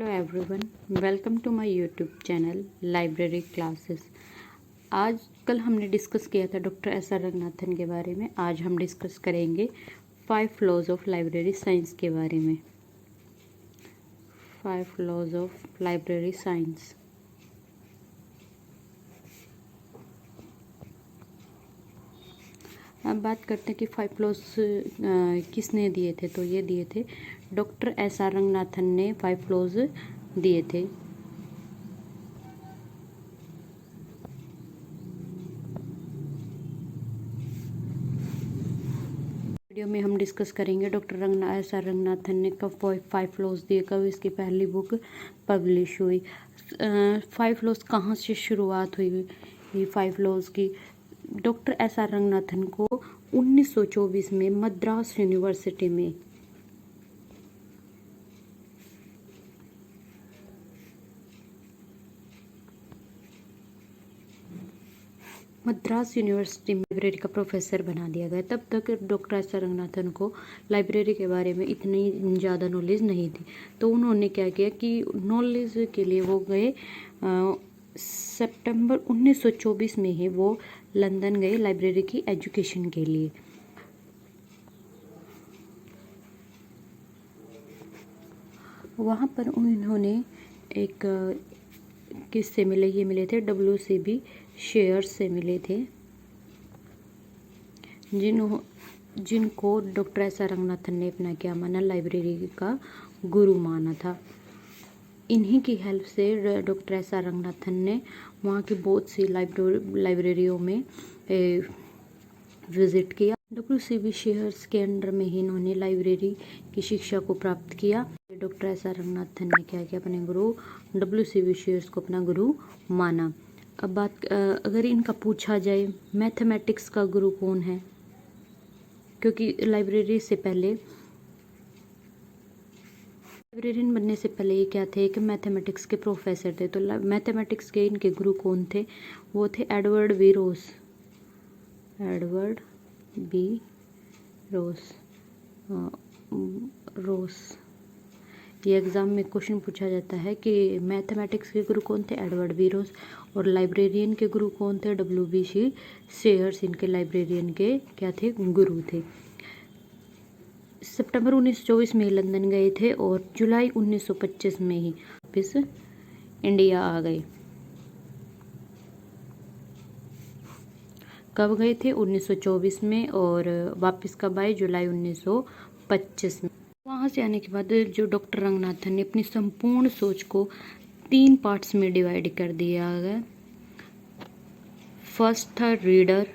Hello everyone, welcome to my YouTube channel library classes. आज कल हमने डिस्कस किया था डॉक्टर एस आर रंगनाथन के बारे में। आज हम डिस्कस करेंगे 5 लॉज ऑफ लाइब्रेरी साइंस के बारे में। 5 लॉज ऑफ लाइब्रेरी साइंस। अब बात करते हैं कि 5 लॉज किसने दिए थे। तो ये दिए थे डॉक्टर एस आर रंगनाथन ने 5 लॉज दिए थे। वीडियो में हम डिस्कस करेंगे डॉक्टर एस आर रंगनाथन ने कब 5 लॉज दिए, कब इसकी पहली बुक पब्लिश हुई, 5 लॉज कहाँ से शुरुआत हुई 5 लॉज की। डॉक्टर एस आर रंगनाथन को 1924 में मद्रास यूनिवर्सिटी में लाइब्रेरी का प्रोफेसर बना दिया गया। तब तक डॉक्टर एस आर रंगनाथन को लाइब्रेरी के बारे में इतनी ज़्यादा नॉलेज नहीं थी। तो उन्होंने क्या किया कि नॉलेज के लिए वो गए, सितंबर 1924 में ही वो लंदन गए लाइब्रेरी की एजुकेशन के लिए। वहाँ पर उन्होंने एक किससे मिले, ये मिले थे WCB शेयर्स से मिले थे, जिनको डॉक्टर एस आर रंगनाथन ने अपना क्या माना, लाइब्रेरी का गुरु माना था। इन्हीं की हेल्प से डॉक्टर एस आर रंगनाथन ने वहाँ की बहुत सी लाइब्रेरियों में विजिट किया। WCB शेयर्स के अंडर में ही इन्होंने लाइब्रेरी की शिक्षा को प्राप्त किया। डॉक्टर एस आर रंगनाथन ने क्या किया, अपने गुरु WCB शेयर्स को अपना गुरु माना। अब बात अगर इनका पूछा जाए मैथमेटिक्स का गुरु कौन है, क्योंकि लाइब्रेरियन बनने से पहले ये क्या थे कि मैथमेटिक्स के प्रोफेसर थे। तो मैथमेटिक्स के इनके गुरु कौन थे, वो थे एडवर्ड बी रोस। ये एग्ज़ाम में क्वेश्चन पूछा जाता है कि मैथमेटिक्स के गुरु कौन थे, एडवर्ड बी रोस। और लाइब्रेरियन के गुरु कौन थे, WBC शेयर्स इनके लाइब्रेरियन के क्या थे, गुरु थे। सितंबर 1924 में लंदन गए थे और जुलाई 1925 में ही वापस इंडिया आ गए। कब गए थे, 1924 में, और वापस कब आए, जुलाई 1925 में। वहाँ से आने के बाद जो डॉक्टर रंगनाथन ने अपनी संपूर्ण सोच को 3 पार्ट्स में डिवाइड कर दिया गया। फर्स्ट था रीडर,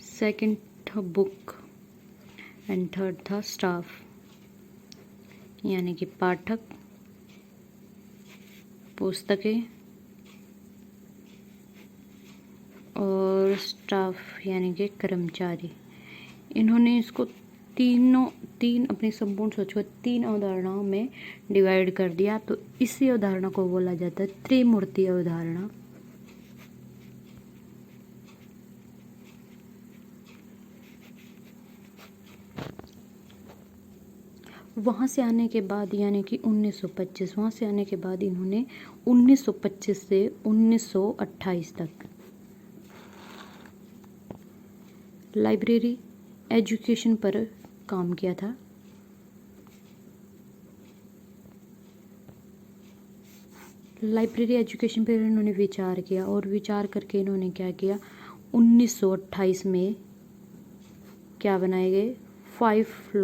सेकंड था बुक एंड थर्ड था स्टाफ, यानी कि पाठक, पुस्तकें, और स्टाफ यानी कि कर्मचारी। इन्होंने इसको तीन अपनी संपूर्ण सोच को 3 अवधारणाओं में डिवाइड कर दिया। तो इसी अवधारणा को बोला जाता है त्रिमूर्ति अवधारणा। वहाँ से आने के बाद यानी कि 1925, वहाँ से आने के बाद इन्होंने 1925 से 1928 तक लाइब्रेरी एजुकेशन पर काम किया था। लाइब्रेरी एजुकेशन पर इन्होंने विचार किया और विचार करके इन्होंने क्या किया, 1928 में क्या बनाए गए, 5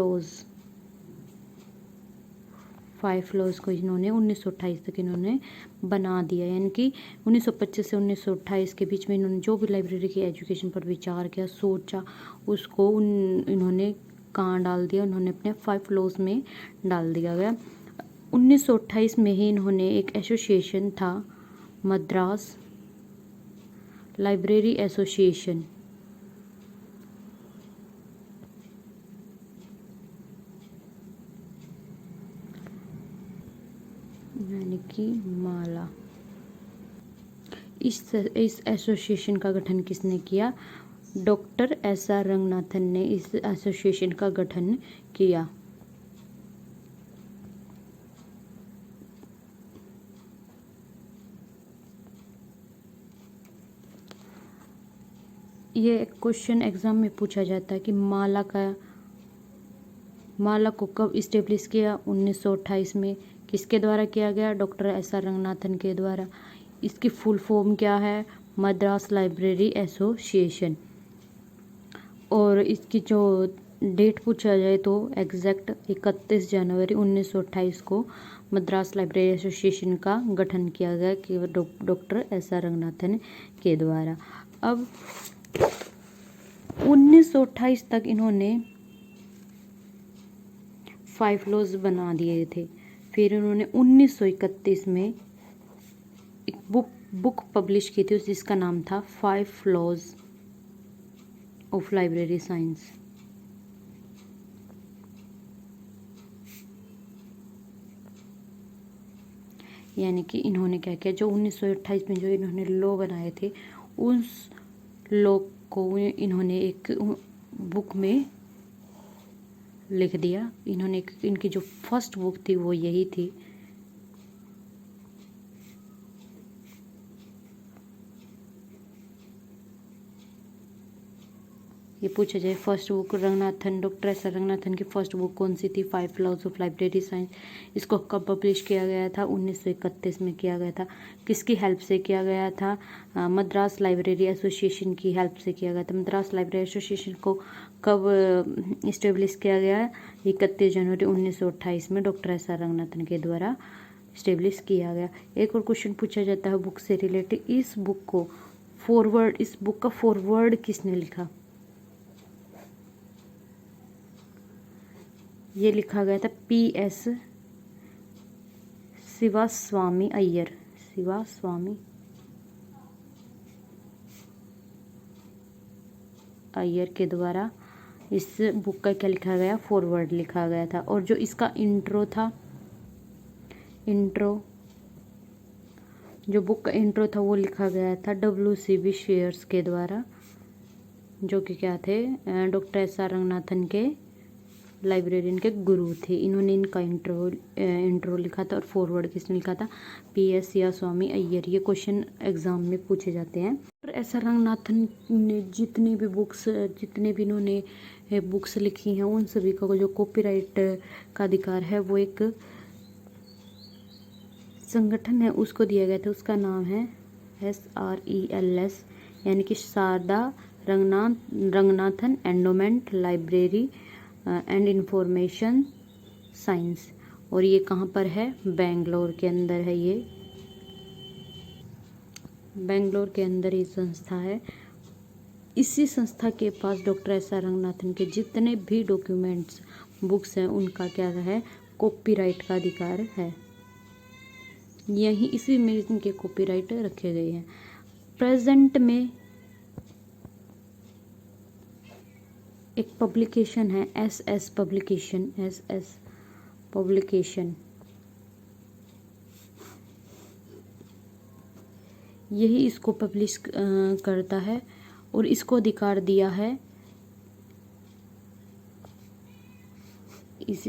लॉज को इन्होंने 1928 तक इन्होंने बना दिया। यानी कि 1925 से 1928 के बीच में इन्होंने जो भी लाइब्रेरी की एजुकेशन पर विचार किया, सोचा, उसको इन्होंने कहाँ डाल दिया, उन्होंने अपने 5 लॉज में डाल दिया गया। 1928 में ही इन्होंने एक एसोसिएशन था, मद्रास लाइब्रेरी एसोसिएशन, यानी कि माला। इस एसोसिएशन का गठन किसने किया, डॉक्टर एस आर रंगनाथन ने इस एसोसिएशन का गठन किया। ये क्वेश्चन एग्जाम में पूछा जाता है कि माला को कब इस्टेब्लिश किया? 1928 में। किसके द्वारा किया गया? डॉक्टर एस आर रंगनाथन के द्वारा। इसकी फुल फॉर्म क्या है? Madras library association. और इसकी जो डेट पूछा जाए तो एग्जैक्ट 31 जनवरी 1928 को मद्रास लाइब्रेरी एसोसिएशन का गठन किया गया कि डॉक्टर एस आर रंगनाथन के द्वारा। अब 1928 तक इन्होंने 5 लॉज बना दिए थे। फिर उन्होंने 1931 में एक बुक पब्लिश की थी जिसका नाम था 5 लॉज ऑफ लाइब्रेरी साइंस। यानी कि इन्होंने क्या किया, जो 1928 में जो इन्होंने लॉ बनाए थे उस लॉ को इन्होंने एक बुक में लिख दिया। इन्होंने इनकी जो फर्स्ट बुक थी वो यही थी। ये पूछा जाए first book doctor S R Ranganathan की फर्स्ट बुक कौन सी थी? 5 लॉज ऑफ लाइब्रेरी साइंस। इसको कब पब्लिश किया गया था? 1931 में किया गया था। किसकी हेल्प से किया गया था? मद्रास लाइब्रेरी एसोसिएशन की हेल्प से किया गया था। मद्रास लाइब्रेरी एसोसिएशन को कब इस्टेब्लिश किया गया? 31 जनवरी 1928 में डॉक्टर एस आर रंगनाथन के द्वारा इस्टेब्लिश किया गया। एक और क्वेश्चन पूछा जाता है बुक से रिलेटेड। इस बुक का फॉरवर्ड किसने लिखा? ये लिखा गया था PS शिवास्वामी अय्यर के द्वारा इस बुक का क्या लिखा गया? फॉरवर्ड लिखा गया था। और जो इसका जो बुक का इंट्रो था वो लिखा गया था WCB शेयर्स के द्वारा, जो कि क्या थे? डॉक्टर एस आर रंगनाथन के लाइब्रेरियन के गुरु थे। इन्होंने इनका इंट्रो लिखा था। और फॉरवर्ड किसने लिखा था? PS शिवास्वामी अय्यर। ये क्वेश्चन एग्जाम में पूछे जाते हैं। और एस आर रंगनाथन ने जितनी भी इन्होंने बुक्स लिखी हैं उन सभी का जो कॉपीराइट का अधिकार है वो एक संगठन है उसको दिया गया था। उसका नाम है SRELS, यानी कि Sarada Ranganathan endowment library and information science. और ये कहाँ पर है? बेंगलोर के अंदर है। ये बेंगलोर के अंदर ये संस्था है। इसी संस्था के पास डॉक्टर एस आर रंगनाथन के जितने भी डॉक्यूमेंट्स बुक्स हैं उनका क्या है? कॉपीराइट का अधिकार है। यही इसी में इनके कॉपीराइट रखे गए हैं। प्रेजेंट में एक पब्लिकेशन है SS पब्लिकेशन। यही इसको पब्लिश करता है और इसको अधिकार दिया है इस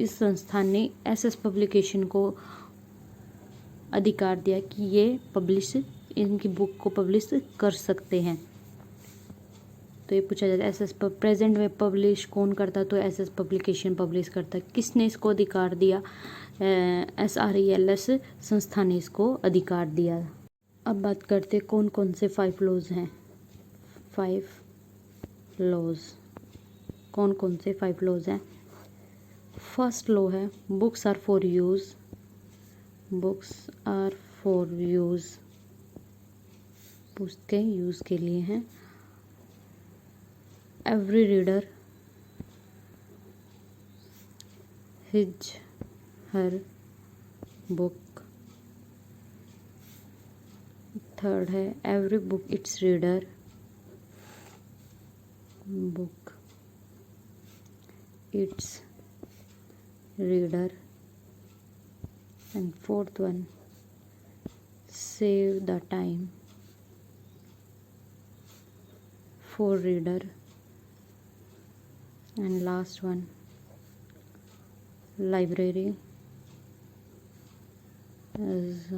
संस्थान ने SS पब्लिकेशन को अधिकार दिया कि ये इनकी बुक को पब्लिश कर सकते हैं। तो ये पूछा जाता है SS प्रेजेंट में पब्लिश कौन करता? तो SS पब्लिकेशन पब्लिश करता है। किसने इसको अधिकार दिया? SRELS संस्था ने इसको अधिकार दिया। अब बात करते कौन कौन से 5 लॉज हैं। 5 लॉज कौन कौन से 5 लॉज हैं? फर्स्ट लॉ है बुक्स आर फॉर यूज़। पुस्तकें यूज़ के लिए हैं। Every reader his her book. Third है every book its reader book its reader. And fourth one save the time for reader. And last one, library is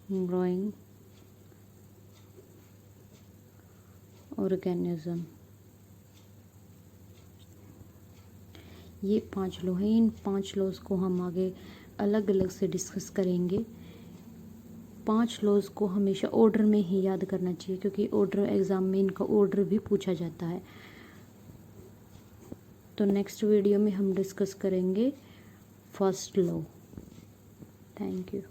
growing organism. ये 5 law हैं। इन 5 laws को हम आगे अलग अलग से डिस्कस करेंगे। 5 लॉज को हमेशा ऑर्डर में ही याद करना चाहिए, क्योंकि ऑर्डर एग्ज़ाम में इनका ऑर्डर भी पूछा जाता है। तो नेक्स्ट वीडियो में हम डिस्कस करेंगे फर्स्ट लॉ। Thank you.